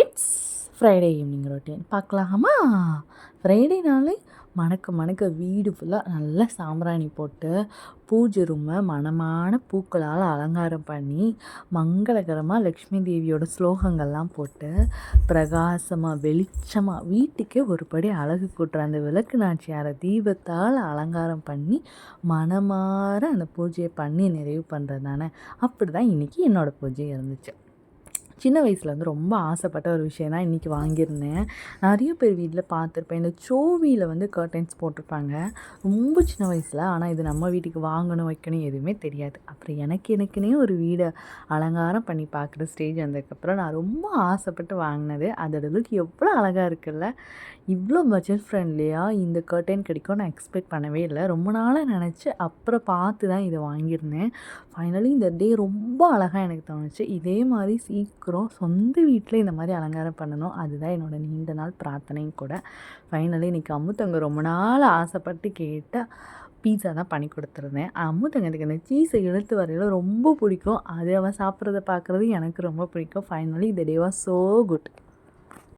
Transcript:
It's Friday evening routine பார்க்கலாமா? ஃப்ரைடேனாலே மணக்க வீடு ஃபுல்லாக நல்லா சாம்பிராணி போட்டு பூஜை ரூமை மணமான பூக்களால் அலங்காரம் பண்ணி மங்களகரமாக லக்ஷ்மி தேவியோட ஸ்லோகங்கள்லாம் போட்டு பிரகாசமாக வெளிச்சமாக வீட்டுக்கே ஒரு படி அழகு கூட்டுற அந்த விளக்கு நாச்சியாரை தீபத்தால் அலங்காரம் பண்ணி மனமாற அந்த பூஜையை பண்ணி நிறைவு பண்ணுறது தானே. அப்படி தான் இன்றைக்கி என்னோடய பூஜை இருந்துச்சு. சின்ன வயசில் வந்து ரொம்ப ஆசைப்பட்ட ஒரு விஷயம் தான் இன்றைக்கி வாங்கியிருந்தேன். நிறைய பேர் வீட்டில் பார்த்துருப்பேன். இந்த சோவியில் வந்து கர்டைன்ஸ் போட்டிருப்பாங்க ரொம்ப சின்ன வயசில். ஆனால் இது நம்ம வீட்டுக்கு வாங்கணும் வைக்கணும் எதுவுமே தெரியாது. அப்புறம் எனக்குனே ஒரு வீடை அலங்காரம் பண்ணி பார்க்குற ஸ்டேஜ் வந்ததுக்கப்புறம் நான் ரொம்ப ஆசைப்பட்டு வாங்கினது. அதோட லுக் எவ்வளோ அழகாக இருக்குல்ல. இவ்வளோ பட்ஜெட் ஃப்ரெண்ட்லியாக இந்த கர்டைன் கிடைக்கும் நான் எக்ஸ்பெக்ட் பண்ணவே இல்லை. ரொம்ப நாளாக நினச்சி அப்புறம் பார்த்து தான் இதை வாங்கியிருந்தேன். ஃபைனலி இந்த டே ரொம்ப அழகாக எனக்கு தோணுச்சு. இதே மாதிரி சீக்கிரம் சொந்த வீட்டில் இந்த மாதிரி அலங்காரம் பண்ணணும். அதுதான் என்னோடய நீண்ட நாள் பிரார்த்தனையும் கூட. ஃபைனலி இன்றைக்கி அம்முத்தங்க ரொம்ப நாள் ஆசைப்பட்டு கேட்டால் பீஸா தான் பண்ணி கொடுத்துருந்தேன். அம்முத்தங்கத்துக்கு அந்த சீஸை இழுத்து வரையில ரொம்ப பிடிக்கும். அது அவன் சாப்பிட்றத பார்க்குறது எனக்கு ரொம்ப பிடிக்கும். Finally the day was so good.